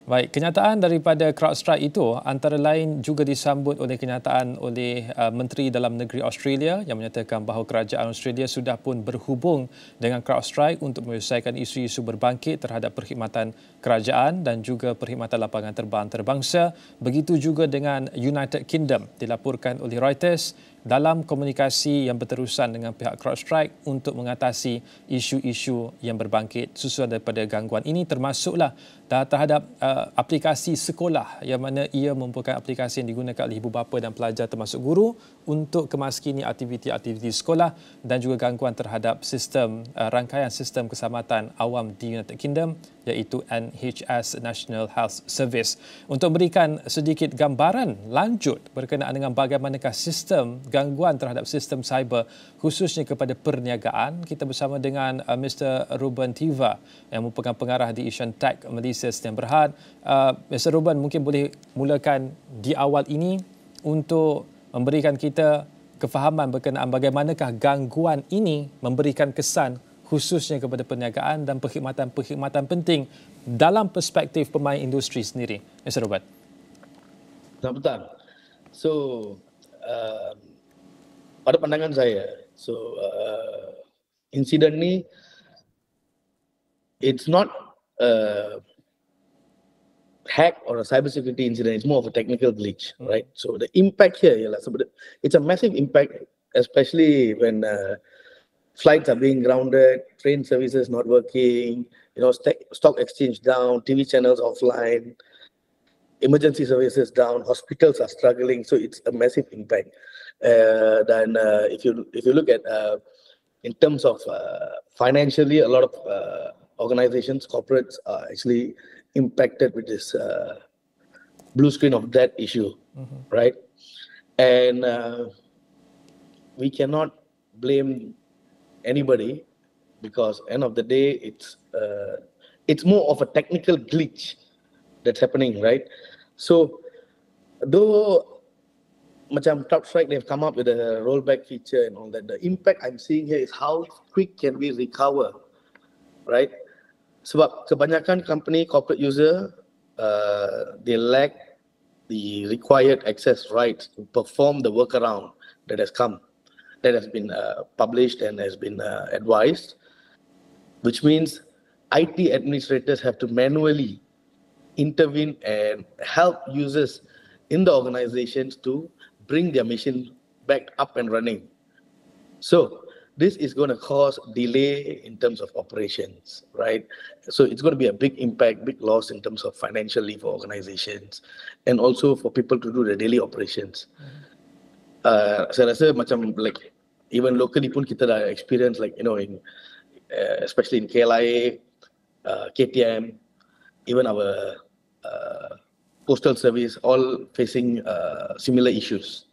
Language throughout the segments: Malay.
Baik, kenyataan daripada CrowdStrike itu antara lain juga disambut oleh kenyataan oleh Menteri Dalam Negeri Australia yang menyatakan bahawa kerajaan Australia sudah pun berhubung dengan CrowdStrike untuk menyelesaikan isu-isu berbangkit terhadap perkhidmatan kerajaan dan juga perkhidmatan lapangan terbang antarabangsa. Begitu juga dengan United Kingdom, dilaporkan oleh Reuters dalam komunikasi yang berterusan dengan pihak CrowdStrike untuk mengatasi isu-isu yang berbangkit susulan daripada gangguan ini, termasuklah terhadap aplikasi sekolah yang mana ia merupakan aplikasi yang digunakan oleh ibu bapa dan pelajar termasuk guru untuk kemaskini aktiviti-aktiviti sekolah dan juga gangguan terhadap sistem rangkaian sistem keselamatan awam di United Kingdom iaitu NHS National Health Service. Untuk memberikan sedikit gambaran lanjut berkenaan dengan bagaimanakah sistem gangguan terhadap sistem cyber khususnya kepada perniagaan, kita bersama dengan Mr. Ruben Theva yang merupakan pengarah di IshanTech Malaysia Sdn Bhd. Mr. Ruben, mungkin boleh mulakan di awal ini untuk memberikan kita kefahaman berkenaan bagaimanakah gangguan ini memberikan kesan khususnya kepada perniagaan dan perkhidmatan-perkhidmatan penting dalam perspektif pemain industri sendiri. Mr. Ruben. Betul. So, pada pandangan saya, insiden ni it's not a hack or a cybersecurity incident, it's more of a technical glitch, right? So the impact here, it's a massive impact, especially when flights are being grounded, train services not working, stock exchange down, TV channels offline, emergency services down, hospitals are struggling. So it's a massive impact. Then if you look at in terms of financially, a lot of organizations, corporates are actually impacted with this blue screen of death issue, right? And we cannot blame anybody because end of the day it's more of a technical glitch that's happening, right? So though macam CrowdStrike, they've come up with a rollback feature and all that, the impact I'm seeing here is how quick can we recover, right? Sebab kebanyakan company corporate user they lack the required access rights to perform the workaround that has been published and has been advised, which means IT administrators have to manually intervene and help users in the organizations to bring their machine back up and running. So this is going to cause delay in terms of operations, right? So it's going to be a big impact, big loss in terms of financially for organizations and also for people to do the daily operations. Saya rasa macam like even locally pun kita dah experience like in especially in KLIA, KTM, even our postal service all facing similar issues.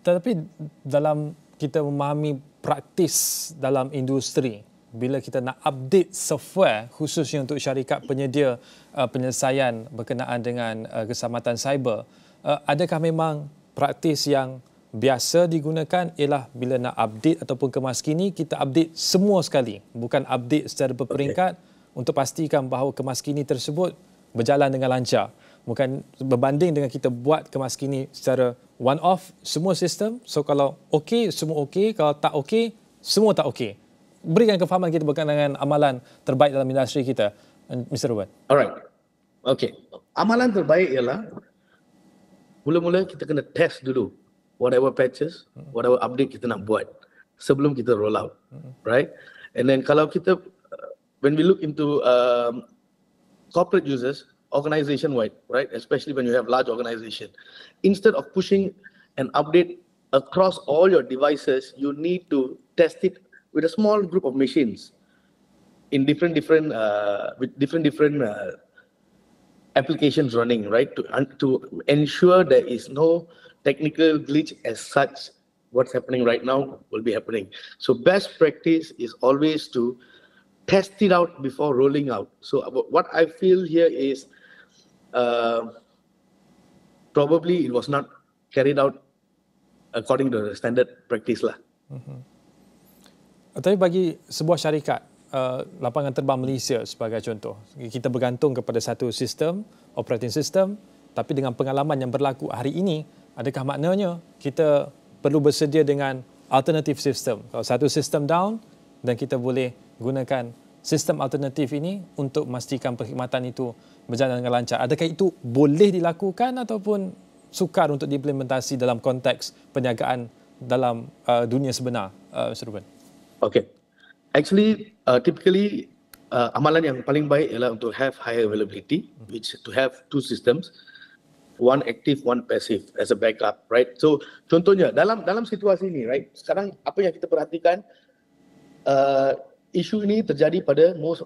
Tetapi dalam kita memahami praktis dalam industri, bila kita nak update software khususnya untuk syarikat penyedia penyelesaian berkenaan dengan keselamatan cyber, adakah memang praktis yang biasa digunakan ialah bila nak update ataupun kemaskini, kita update semua sekali, bukan update secara berperingkat untuk pastikan bahawa kemaskini tersebut berjalan dengan lancar. Bukan berbanding dengan kita buat kemaskini secara one off semua sistem. So kalau okey, semua okey. Kalau tak okey, semua tak okey. Berikan kefahaman kita berkaitan dengan amalan terbaik dalam industri kita, Mr. Ruben. Alright. Okay. Amalan terbaik ialah mula-mula kita kena test dulu whatever patches, whatever update kita nak buat sebelum kita roll out. Right? And then kalau kita, when we look into corporate users, organization-wide, right? Especially when you have large organization. Instead of pushing an update across all your devices, you need to test it with a small group of machines in different applications running, right? To ensure there is no technical glitch as such. What's happening right now will be happening. So best practice is always to test it out before rolling out. So what I feel here is probably it was not carried out according to the standard practice lah. Tapi bagi sebuah syarikat lapangan terbang Malaysia sebagai contoh. Kita bergantung kepada satu sistem, operating system, tapi dengan pengalaman yang berlaku hari ini, adakah maknanya kita perlu bersedia dengan alternative system? Kalau satu sistem down, dan kita boleh gunakan sistem alternatif ini untuk memastikan perkhidmatan itu berjalan dengan lancar. Adakah itu boleh dilakukan ataupun sukar untuk diimplementasi dalam konteks perniagaan dalam dunia sebenar, Mr. Ruben? Okay. Actually, typically, amalan yang paling baik ialah untuk have high availability, which to have two systems, one active, one passive as a backup, right? So, contohnya dalam situasi ini, right? Sekarang apa yang kita perhatikan, isu ini terjadi pada most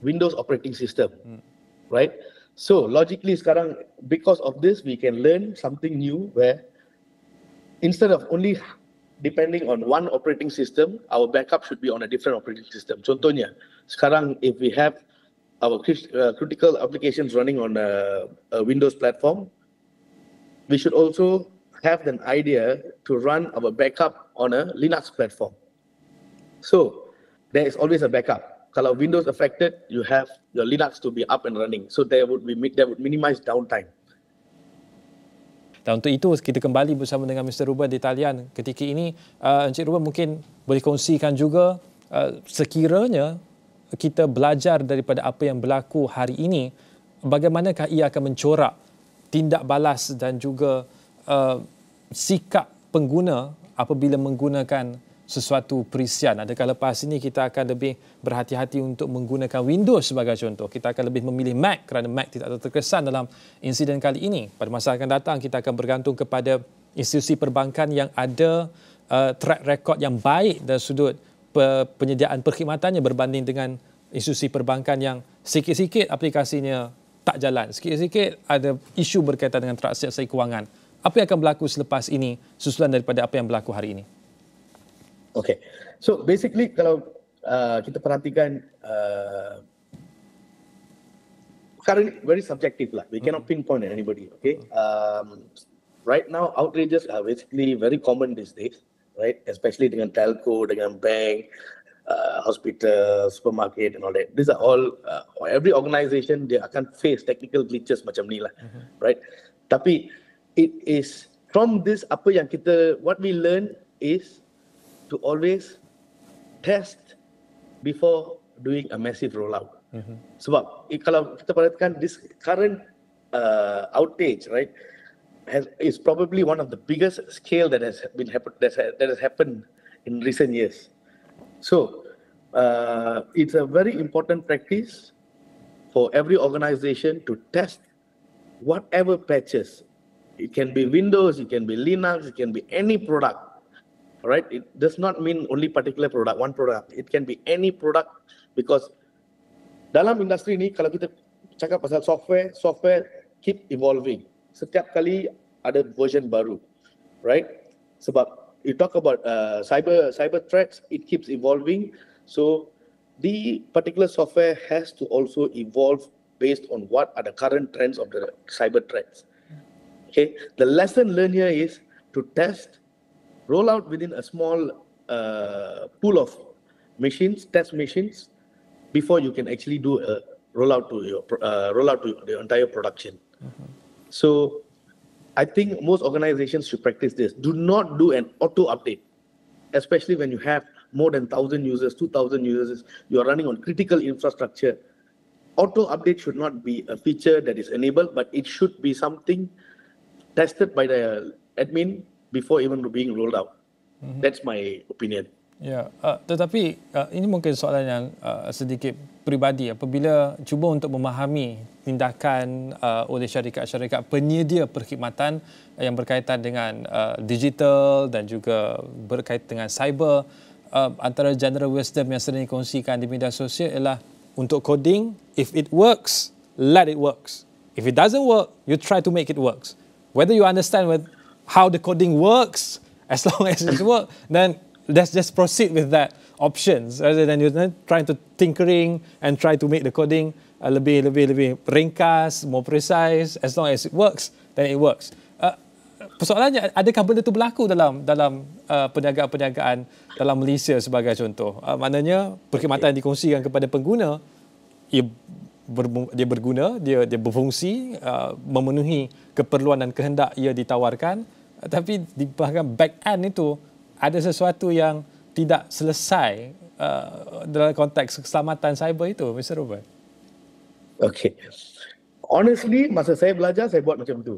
Windows operating system, right? So, logically sekarang, because of this, we can learn something new where instead of only depending on one operating system, our backup should be on a different operating system. Contohnya, sekarang if we have our critical applications running on a Windows platform, we should also have an idea to run our backup on a Linux platform. So, there is always a backup. Kalau Windows affected, you have your Linux to be up and running. So, that would minimize downtime. Dan untuk itu, kita kembali bersama dengan Mr. Ruben di talian ketika ini. Encik Ruben mungkin boleh kongsikan juga sekiranya kita belajar daripada apa yang berlaku hari ini, bagaimanakah ia akan mencorak tindak balas dan juga sikap pengguna apabila menggunakan sesuatu perisian. Adakah lepas ini kita akan lebih berhati-hati untuk menggunakan Windows sebagai contoh? Kita akan lebih memilih Mac kerana Mac tidak terkesan dalam insiden kali ini. Pada masa akan datang, kita akan bergantung kepada institusi perbankan yang ada track record yang baik dari sudut penyediaan perkhidmatannya berbanding dengan institusi perbankan yang sikit-sikit aplikasinya tak jalan. Sikit-sikit ada isu berkaitan dengan transaksi kewangan. Apa yang akan berlaku selepas ini susulan daripada apa yang berlaku hari ini? Okay, so basically kalau kita perhatikan sekarang very subjective lah. We cannot pinpoint at anybody. Okay, right now outrages are basically very common these days, right? Especially dengan telco, dengan bank, hospital, supermarket and all that. These are all every organisation dia akan face technical glitches macam ni lah, right? Tapi it is from this apa yang what we learn is to always test before doing a massive rollout. Sebab kalau kita perhatikan this current outage, right, is probably one of the biggest scale that has happened in recent years. So it's a very important practice for every organization to test whatever patches. It can be Windows, it can be Linux, it can be any product. Right? It does not mean only particular product, one product. It can be any product because dalam industri ini kalau kita cakap pasal software keep evolving. Setiap kali ada version baru, right? Sebab you talk about cyber threats, it keeps evolving. So the particular software has to also evolve based on what are the current trends of the cyber threats. Okay, the lesson learned here is to roll out within a small pool of machines, test machines, before you can actually do a rollout to the entire production. So, I think most organizations should practice this. Do not do an auto update, especially when you have more than 1,000 users, 2,000 users. You are running on critical infrastructure. Auto update should not be a feature that is enabled, but it should be something tested by the admin before even being rolled out. That's my opinion. Ya, tetapi ini mungkin soalan yang sedikit peribadi apabila cuba untuk memahami tindakan oleh syarikat-syarikat penyedia perkhidmatan yang berkaitan dengan digital dan juga berkaitan dengan cyber. Antara general wisdom yang sering dikongsikan di media sosial ialah untuk coding, if it works, let it works. If it doesn't work, you try to make it works. Whether you understand how the coding works, as long as it works, then let's just proceed with that options rather than you trying to tinkering and try to make the coding lebih ringkas, more precise. As long as it works, then it works. persoalannya, adakah benda itu berlaku dalam perniagaan-perniagaan dalam Malaysia sebagai contoh? Maknanya perkhidmatan yang dikongsikan kepada pengguna, dia berguna, dia berfungsi, memenuhi keperluan dan kehendak ia ditawarkan, tapi di bahagian back end itu ada sesuatu yang tidak selesai dalam konteks keselamatan cyber itu, Mr. Ruben. Okay. Honestly, masa saya belajar, saya buat macam tu.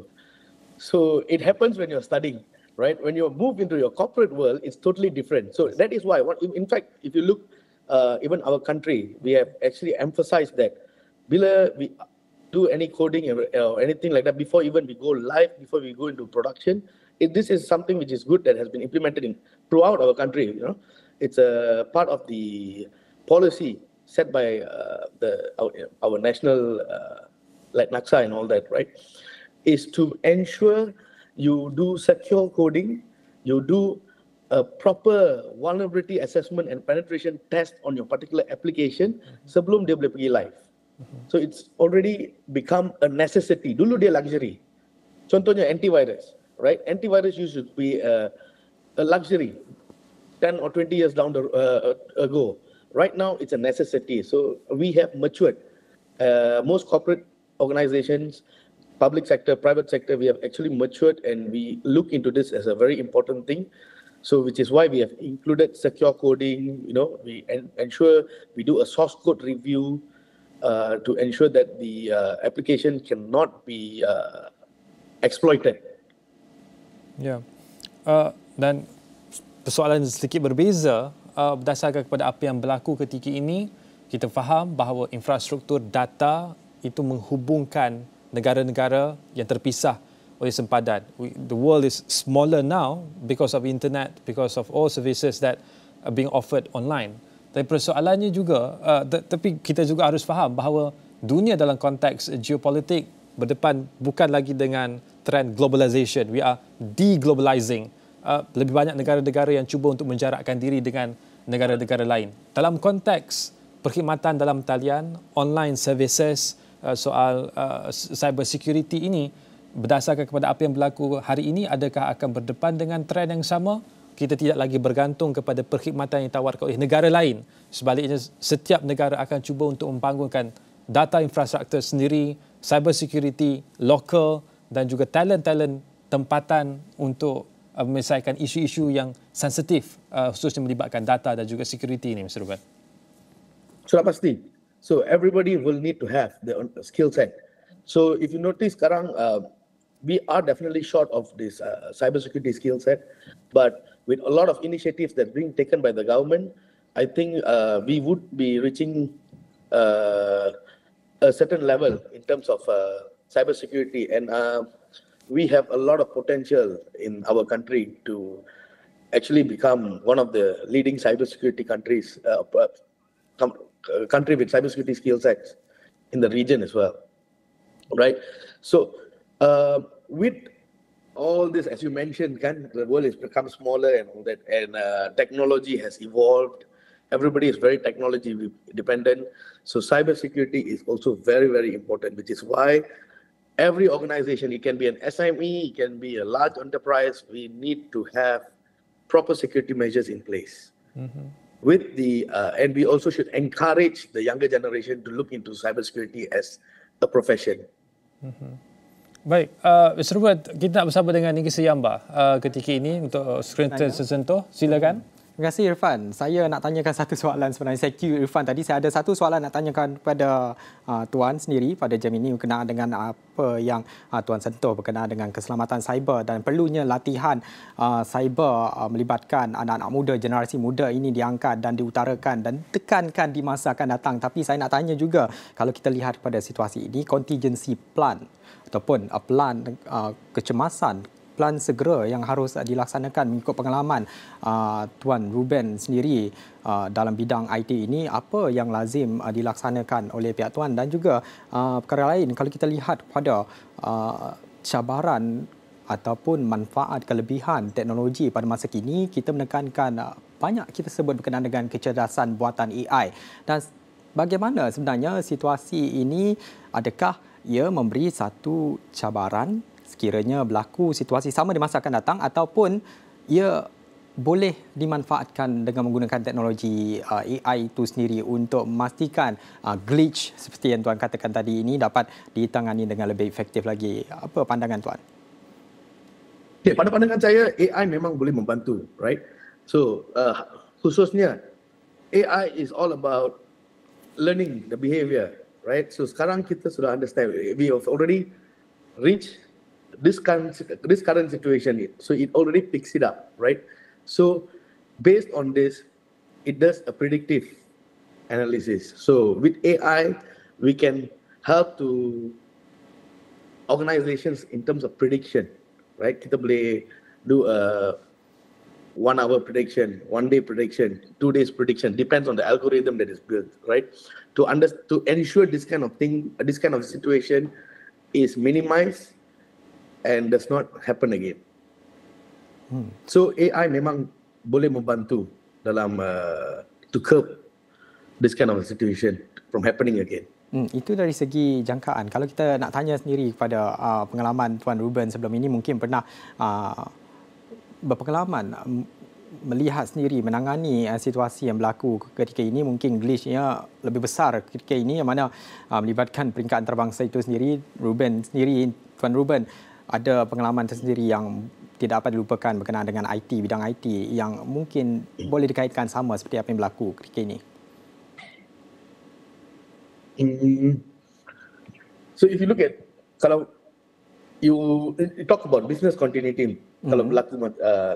So it happens when you're studying, right? When you move into your corporate world, it's totally different. So that is why, in fact, if you look, even our country, we have actually emphasized that bila we do any coding or anything like that, before even we go live, before we go into production, this is something which is good that has been implemented throughout our country. You know, it's a part of the policy set by our national like NACSA and all that, right? Is to ensure you do secure coding, you do a proper vulnerability assessment and penetration test on your particular application sebelum dia boleh pergi live. So it's already become a necessity. Dulu dia luxury. Contohnya antivirus, right? Antivirus used to be a luxury 10 or 20 years down ago. Right now, it's a necessity. So we have matured. Most corporate organizations, public sector, private sector, we have actually matured and we look into this as a very important thing. So which is why we have included secure coding, you know, we ensure we do a source code review to ensure that the application cannot be exploited. Ya. Dan persoalan sedikit berbeza berdasarkan kepada apa yang berlaku ketika ini. Kita faham bahawa infrastruktur data itu menghubungkan negara-negara yang terpisah oleh sempadan. The world is smaller now because of internet, because of all services that are being offered online. Tapi persoalannya juga, tapi kita juga harus faham bahawa dunia dalam konteks geopolitik berdepan bukan lagi dengan trend globalization. We are deglobalizing. Lebih banyak negara-negara yang cuba untuk menjarakkan diri dengan negara-negara lain. Dalam konteks perkhidmatan dalam talian, online services, soal cyber security ini, berdasarkan kepada apa yang berlaku hari ini, adakah akan berdepan dengan trend yang sama? Kita tidak lagi bergantung kepada perkhidmatan yang ditawarkan oleh negara lain. Sebaliknya, setiap negara akan cuba untuk membangunkan data infrastruktur sendiri, cyber security, lokal dan juga talent-talent tempatan untuk menyelesaikan isu-isu yang sensitif, khususnya melibatkan data dan juga security ini, Mr. Ruben. Sudah pasti. So everybody will need to have their own skill set. So if you notice sekarang, we are definitely short of this cybersecurity skill set, but with a lot of initiatives that are being taken by the government, I think we would be reaching a certain level in terms of cybersecurity, and we have a lot of potential in our country to actually become one of the leading cybersecurity countries, country with cybersecurity skill sets in the region as well, right? So with all this, as you mentioned, the world has become smaller and all that, and technology has evolved. Everybody is very technology dependent. So cybersecurity is also very, very important, which is why every organization, it can be an SME, it can be a large enterprise, we need to have proper security measures in place. With the and we also should encourage the younger generation to look into cybersecurity as a profession. Baik, Mr. Ruben, kita nak bersama dengan Negeri Seyamba ketika ini untuk skrin tersentuh. Silakan. Terima kasih Irfan. Saya nak tanyakan satu soalan sebenarnya. Saya cue Irfan tadi. Saya ada satu soalan nak tanyakan kepada Tuan sendiri pada jam ini berkenaan dengan apa yang Tuan sentuh berkenaan dengan keselamatan cyber dan perlunya latihan cyber melibatkan anak-anak muda, generasi muda ini diangkat dan diutarakan dan tekankan di masa akan datang. Tapi saya nak tanya juga, kalau kita lihat pada situasi ini, contingency plan ataupun plan kecemasan, plan segera yang harus dilaksanakan mengikut pengalaman Tuan Ruben sendiri dalam bidang IT ini, apa yang lazim dilaksanakan oleh pihak Tuan dan juga perkara lain. Kalau kita lihat pada cabaran ataupun manfaat kelebihan teknologi pada masa kini, kita menekankan banyak kita sebut berkenaan dengan kecerdasan buatan AI. Dan bagaimana sebenarnya situasi ini, adakah ia memberi satu cabaran sekiranya berlaku situasi sama di masa akan datang ataupun ia boleh dimanfaatkan dengan menggunakan teknologi AI itu sendiri untuk memastikan glitch seperti yang Tuan katakan tadi ini dapat ditangani dengan lebih efektif lagi. Apa pandangan Tuan? Okay, pada pandangan saya, AI memang boleh membantu, right? So, khususnya AI is all about learning the behavior, right? So, sekarang kita sudah understand, we have already reached this current situation, so it already picks it up, right? So, based on this, it does a predictive analysis. So, with AI, we can help to organizations in terms of prediction, right? Kita boleh do a 1 hour prediction, 1 day prediction, 2 days prediction, depends on the algorithm that is built, right? To ensure this kind of thing, this kind of situation is minimized and does not happen again. So AI memang boleh membantu dalam to curb this kind of situation from happening again. Itu dari segi jangkaan. Kalau kita nak tanya sendiri kepada pengalaman Tuan Ruben sebelum ini, mungkin pernah berpengalaman melihat sendiri, menangani situasi yang berlaku ketika ini, mungkin glitchnya lebih besar ketika ini yang mana melibatkan peringkat antarabangsa itu sendiri. Ruben sendiri, Tuan Ruben, ada pengalaman tersendiri yang tidak dapat dilupakan berkenaan dengan IT, bidang IT yang mungkin boleh dikaitkan sama seperti apa yang berlaku ketika ini? So if you look at, kalau you talk about business continuity, kalau berlaku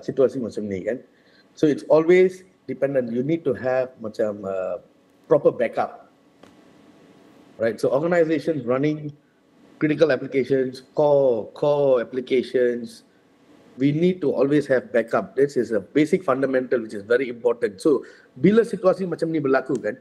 situasi macam ni kan, so it's always dependent, you need to have macam proper backup, right? So organizations running critical applications, core applications, we need to always have backup. This is a basic fundamental which is very important. So bila situasi macam ni berlaku kan,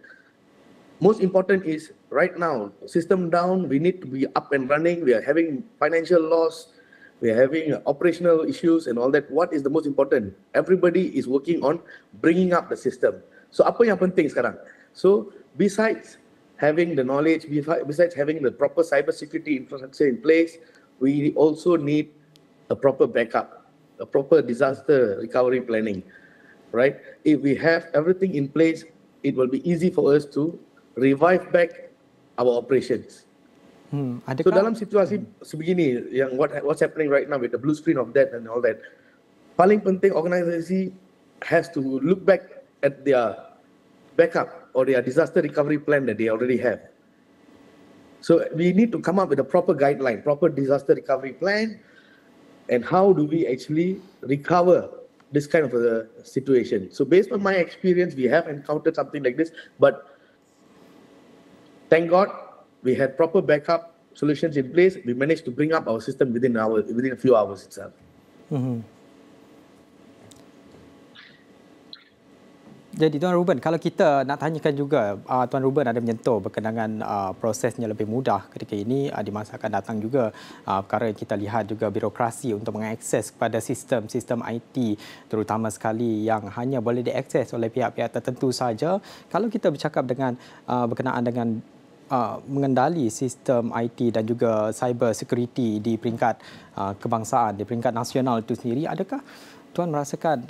most important is right now, system down, we need to be up and running, we are having financial loss, we are having operational issues and all that. What is the most important? Everybody is working on bringing up the system. So apa yang penting sekarang? So besides having the knowledge, besides having the proper cybersecurity infrastructure in place, we also need a proper backup, a proper disaster recovery planning, right? If we have everything in place, it will be easy for us to revive back our operations. So dalam situasi sebegini, yang what's happening right now with the blue screen of that and all that, paling penting organisasi has to look back at their backup or their disaster recovery plan that they already have. So we need to come up with a proper guideline, proper disaster recovery plan, and how do we actually recover this kind of a situation. So based on my experience, we have encountered something like this, but thank God we had proper backup solutions in place. We managed to bring up our system within a few hours itself. Jadi Tuan Ruben, kalau kita nak tanyakan juga, Tuan Ruben ada menyentuh berkenaan prosesnya lebih mudah ketika ini, di masa akan datang juga perkara yang kita lihat juga birokrasi untuk mengakses kepada sistem IT terutama sekali yang hanya boleh diakses oleh pihak-pihak tertentu saja. Kalau kita bercakap dengan berkenaan dengan mengendali sistem IT dan juga cyber security di peringkat kebangsaan, di peringkat nasional itu sendiri, adakah Tuan merasakan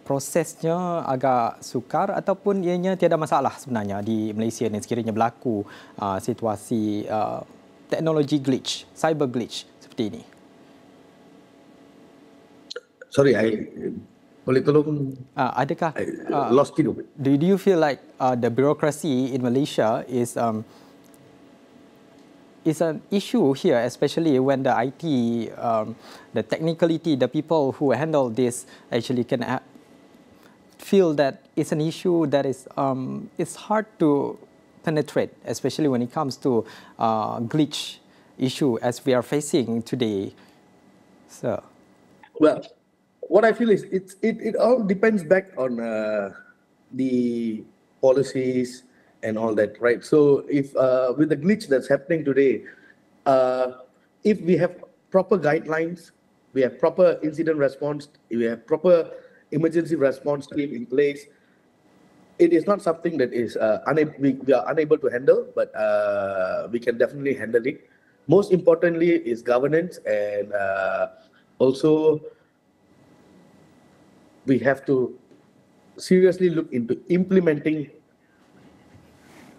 prosesnya agak sukar ataupun ianya tiada masalah sebenarnya di Malaysia ni sekiranya berlaku situasi teknologi glitch, cyber glitch seperti ini? Sorry, boleh tolong? Adakah lost it. Do you feel like the bureaucracy in Malaysia is an issue here, especially when the IT, the technicality, the people who handle this actually can feel that it's an issue that is it's hard to penetrate, especially when it comes to glitch issue as we are facing today. So, well, what I feel is it all depends back on the policies and all that, right? So if with the glitch that's happening today, if we have proper guidelines, we have proper incident response, we have proper emergency response team in place, it is not something that is we are unable to handle, but we can definitely handle it. most importantly is governance, and also we have to seriously look into implementing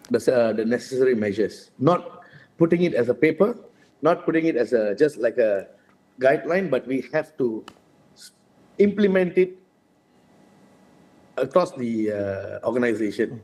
the necessary measures, not putting it as a paper, not putting it as just like a guideline, but we have to implement it across the organization.